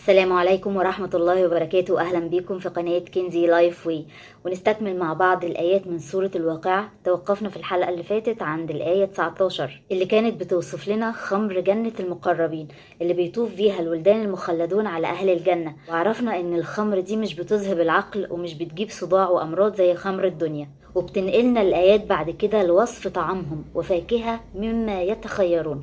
السلام عليكم ورحمة الله وبركاته. أهلا بكم في قناة كنزي لايف وي، ونستكمل مع بعض الآيات من سورة الواقعة. توقفنا في الحلقة اللي فاتت عند الآية 19 اللي كانت بتوصف لنا خمر جنة المقربين اللي بيطوف فيها الولدان المخلدون على أهل الجنة، وعرفنا إن الخمر دي مش بتذهب العقل ومش بتجيب صداع وأمراض زي خمر الدنيا. وبتنقلنا الآيات بعد كده لوصف طعامهم وفاكهة مما يتخيرون.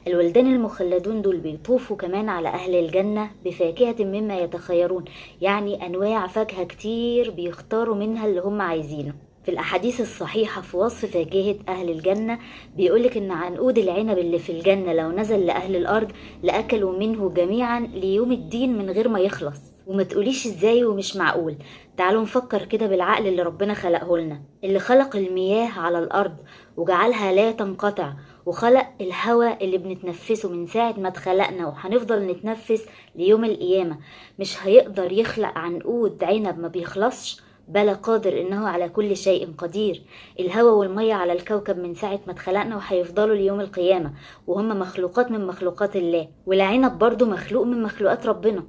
الولدان المخلدون دول بيطوفوا كمان على أهل الجنة بفاكهة مما يتخيرون، يعني أنواع فاكهة كتير بيختاروا منها اللي هم عايزينه. في الأحاديث الصحيحة في وصف فاكهة أهل الجنة بيقولك إن عنقود العنب اللي في الجنة لو نزل لأهل الأرض لأكلوا منه جميعا ليوم الدين من غير ما يخلص. وما تقوليش ازاي ومش معقول. تعالوا نفكر كده بالعقل اللي ربنا خلقه لنا، اللي خلق المياه على الأرض وجعلها لا تنقطع، وخلق الهواء اللي بنتنفسه من ساعة ما اتخلقنا وهنفضل نتنفس ليوم القيامة. مش هيقدر يخلق عنقود عنب ما بيخلصش؟ بلى قادر إنه على كل شيء قدير. الهواء والمية على الكوكب من ساعة ما اتخلقنا وهيفضلوا ليوم القيامة، وهم مخلوقات من مخلوقات الله. والعنب برضو مخلوق من مخلوقات ربنا،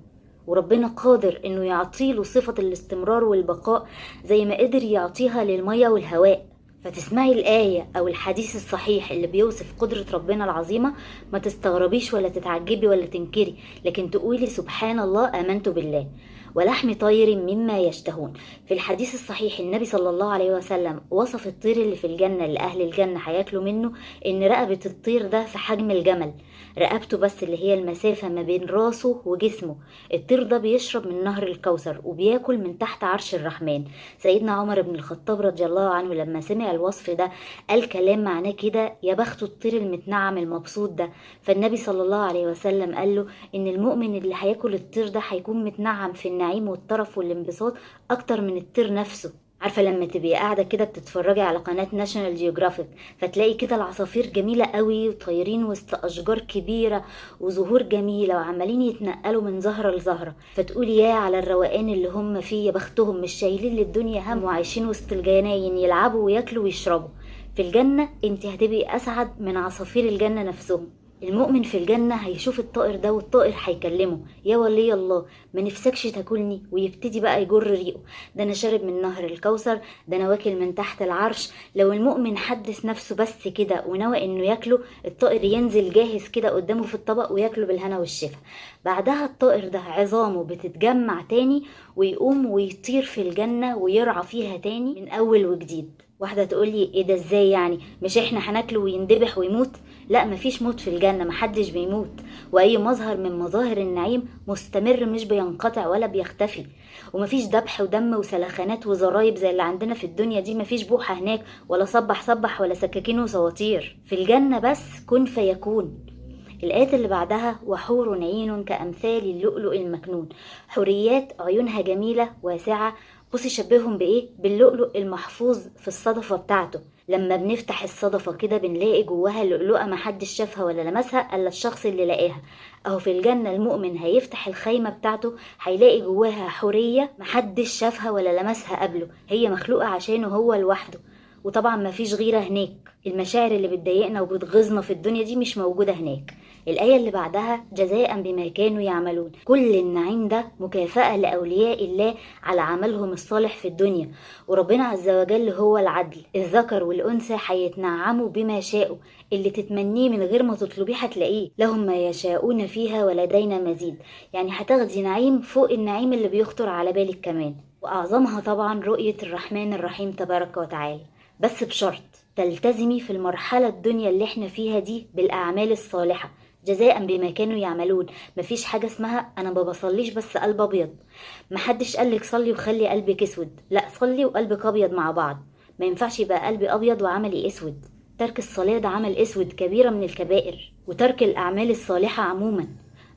وربنا قادر انه يعطيله صفة الاستمرار والبقاء زي ما قدر يعطيها للمية والهواء. فتسمعي الآية أو الحديث الصحيح اللي بيوصف قدرة ربنا العظيمة، ما تستغربيش ولا تتعجبي ولا تنكري، لكن تقولي سبحان الله آمنت بالله. ولحم طير مما يشتهون. في الحديث الصحيح النبي صلى الله عليه وسلم وصف الطير اللي في الجنة اللي أهل الجنة هياكلوا منه إن رقبة الطير ده في حجم الجمل، رقبته بس اللي هي المسافة ما بين راسه وجسمه. الطير ده بيشرب من نهر الكوثر وبياكل من تحت عرش الرحمن. سيدنا عمر بن الخطاب رضي الله عنه لما سمع الوصف ده قال كلام معناه كده: يا بخت الطير المتنعم المبسوط ده. فالنبي صلى الله عليه وسلم قال له إن المؤمن اللي هياكل الطير ده هيكون متنعم في النعيم والطرف والانبساط أكتر من الطير نفسه. عارفة لما تبقي قاعدة كده بتتفرجي على قناة ناشونال جيوغرافيك فتلاقي كده العصافير جميلة قوي وطايرين وسط أشجار كبيرة وزهور جميلة وعمالين يتنقلوا من زهرة لزهرة، فتقولي يا على الروقان اللي هم فيه، يا بختهم مش شايلين للدنيا هم وعايشين وسط الجناين يلعبوا وياكلوا ويشربوا. في الجنة انت هتبقي أسعد من عصافير الجنة نفسهم. المؤمن في الجنة هيشوف الطائر ده والطائر هيكلمه: يا ولي الله ما نفسكش تاكلني؟ ويبتدي بقى يجر ريقه: ده انا شارب من نهر الكوثر، ده انا واكل من تحت العرش. لو المؤمن حدث نفسه بس كده ونوى انه ياكله، الطائر ينزل جاهز كده قدامه في الطبق وياكله بالهنا والشفا. بعدها الطائر ده عظامه بتتجمع تاني ويقوم ويطير في الجنة ويرعى فيها تاني من اول وجديد. واحدة تقولي ايه ده ازاي يعني؟ مش احنا هناكله ويندبح ويموت؟ لا، مفيش موت في الجنة، محدش بيموت، واي مظهر من مظاهر النعيم مستمر مش بينقطع ولا بيختفي. ومفيش ذبح ودم وسلخانات وزرايب زي اللي عندنا في الدنيا دي، مفيش بوحة هناك ولا صبح صبح ولا سكاكين وسواطير. في الجنة بس كن فيكون. الآيات اللي بعدها: وحور عين كأمثال اللؤلؤ المكنون. حوريات عيونها جميلة واسعة. بصي شبههم بإيه؟ باللؤلؤ المحفوظ في الصدفة بتاعته. لما بنفتح الصدفة كده بنلاقي جواها لؤلؤة محدش شافها ولا لمسها إلا الشخص اللي لقاها. أهو في الجنة المؤمن هيفتح الخيمة بتاعته هيلاقي جواها حورية محدش شافها ولا لمسها قبله، هي مخلوقة عشانه هو لوحده. وطبعا مفيش غيرة هناك. المشاعر اللي بتضايقنا وبتغيظنا في الدنيا دي مش موجودة هناك. الآية اللي بعدها: جزاء بما كانوا يعملون. كل النعيم ده مكافأة لأولياء الله على عملهم الصالح في الدنيا. وربنا عز وجل هو العدل، الذكر والأنثى هيتنعموا بما شاءوا، اللي تتمنيه من غير ما تطلبيه هتلاقيه. لهم ما يشاءون فيها ولدينا مزيد. يعني هتاخدي نعيم فوق النعيم اللي بيخطر على بالك كمان. وأعظمها طبعا رؤية الرحمن الرحيم تبارك وتعالى، بس بشرط تلتزمي في المرحلة الدنيا اللي احنا فيها دي بالأعمال الصالحة. جزاء بما كانوا يعملون. مفيش حاجة اسمها أنا ما بصليش بس قلب أبيض. محدش قالك صلي وخلي قلبك أسود، لا، صلي وقلبك أبيض مع بعض. ما ينفعش يبقى قلبي أبيض وعملي أسود. ترك الصلاة ده عمل أسود، كبيرة من الكبائر. وترك الأعمال الصالحة عموما،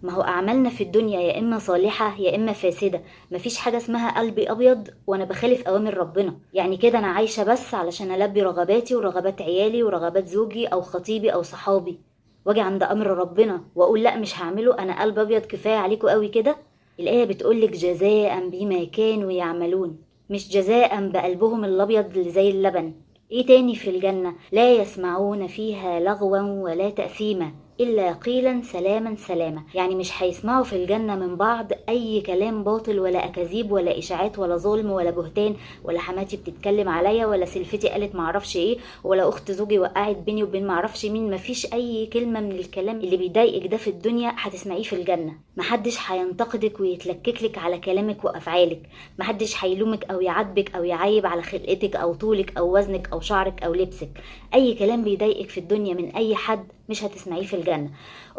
ما هو أعمالنا في الدنيا يا إما صالحة يا إما فاسدة. مفيش حاجة اسمها قلبي أبيض وأنا بخالف أوامر ربنا. يعني كده أنا عايشة بس علشان ألبي رغباتي ورغبات عيالي ورغبات زوجي أو خطيبي أو صحابي، واجي عند أمر ربنا وأقول لا مش هعمله، أنا قلب أبيض كفاية عليكم قوي كده. الآية بتقولك جزاء بما كانوا يعملون، مش جزاء بقلبهم الأبيض اللي زي اللبن. ايه تاني في الجنة؟ لا يسمعون فيها لغوا ولا تأثيما. إلا قيلا سلاما سلاما. يعني مش هيسمعوا في الجنة من بعض أي كلام باطل ولا أكاذيب ولا إشاعات ولا ظلم ولا بهتان ولا حماتي بتتكلم عليا ولا سلفتي قالت معرفش إيه ولا أخت زوجي وقعت بيني وبين معرفش مين. مفيش أي كلمة من الكلام اللي بيضايقك ده في الدنيا هتسمعيه في الجنة. محدش هينتقدك ويتلككلك على كلامك وأفعالك. محدش هيلومك أو يعاتبك أو يعيب على خلقتك أو طولك أو وزنك أو شعرك أو لبسك. أي كلام بيضايقك في الدنيا من أي حد مش هتسمعيه في الجنة.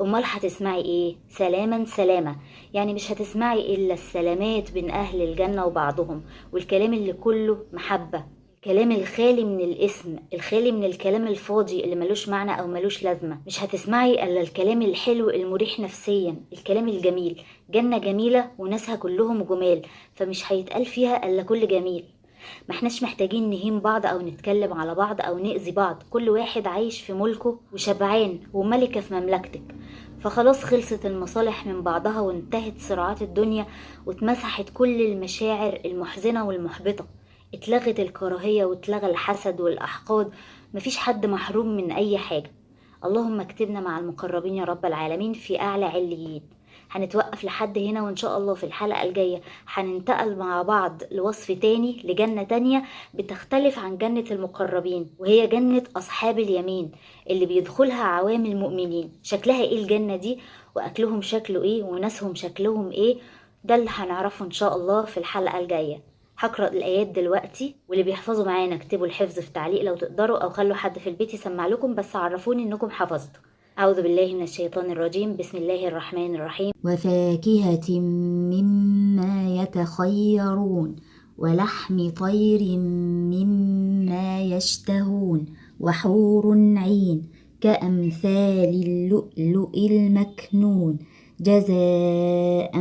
أمال هتسمعي إيه؟ سلاما سلاما. يعني مش هتسمعي إلا السلامات بين أهل الجنة وبعضهم، والكلام اللي كله محبة، الكلام الخالي من الاسم، الخالي من الكلام الفاضي اللي ملوش معنى أو ملوش لازمة. مش هتسمعي إلا الكلام الحلو المريح نفسيا، الكلام الجميل. جنة جميلة وناسها كلهم جمال، فمش هيتقال فيها إلا كل جميل. ما احناش محتاجين نهين بعض او نتكلم على بعض او نأذي بعض. كل واحد عايش في ملكه وشبعان وملكة في مملكتك. فخلاص خلصت المصالح من بعضها وانتهت صراعات الدنيا واتمسحت كل المشاعر المحزنة والمحبطة. اتلغت الكراهية واتلغى الحسد والأحقاد. مفيش حد محروم من أي حاجة. اللهم اكتبنا مع المقربين يا رب العالمين في أعلى عليين. هنتوقف لحد هنا، وإن شاء الله في الحلقة الجاية هننتقل مع بعض لوصف تاني لجنة تانية بتختلف عن جنة المقربين، وهي جنة أصحاب اليمين اللي بيدخلها عوام المؤمنين. شكلها إيه الجنة دي، وأكلهم شكله إيه، وناسهم شكلهم إيه؟ ده اللي هنعرفه إن شاء الله في الحلقة الجاية. هقرأ الآيات دلوقتي، واللي بيحفظوا معانا اكتبوا الحفظ في تعليق لو تقدروا، أو خلوا حد في البيت يسمع لكم، بس عرفوني إنكم حفظتوا. أعوذ بالله من الشيطان الرجيم. بسم الله الرحمن الرحيم. وفاكهة مما يتخيرون ولحم طير مما يشتهون وحور عين كأمثال اللؤلؤ المكنون جزاء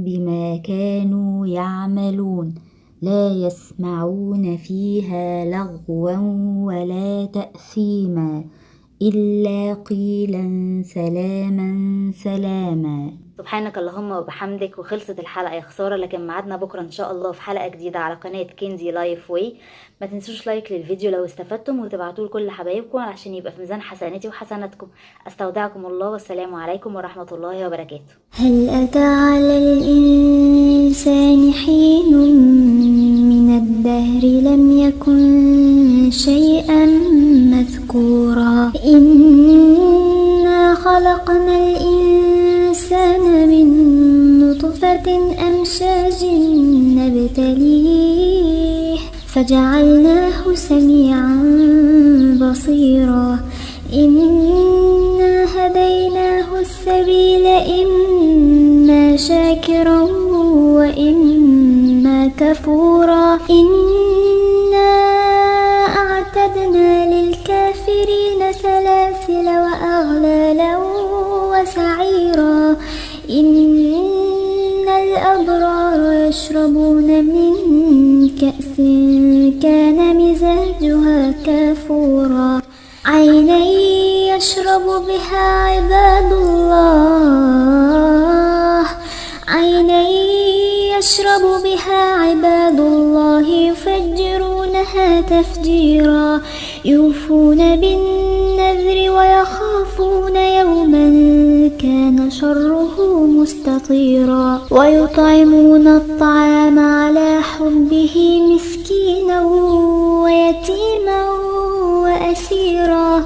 بما كانوا يعملون لا يسمعون فيها لغوا ولا تأثيما إلا قيلا سلاما سلاما. سبحانك اللهم وبحمدك. وخلصت الحلقة يا خسارة، لكن معادنا بكرة إن شاء الله في حلقة جديدة على قناة كنزي لايف واي. ما تنسوش لايك للفيديو لو استفدتم، وتبعتوه لكل حبايبكم عشان يبقى في ميزان حسناتي وحسناتكم. استودعكم الله، والسلام عليكم ورحمة الله وبركاته. هل أتى على الإنسان حين من الدهر لم يكن شيئا مذكورا إنا خلقنا الإنسان من نطفة أمشاج نبتليه فجعلناه سميعا بصيرا إنا هديناه السبيل إما شاكرا وإما كفورا إنا أعتدنا للكافرين سلاسل وأغلالا وسعيرا إن الأبرار يشربون من كأس كان مزاجها كافورا عينا يشرب بها عباد الله عينا يشرب بها عباد الله يفجرونها تفجيرا يوفون بالنذر ويخافون يوما كان شره مستطيرا ويطعمون الطعام على حبه مسكينا ويتيما وأسيرا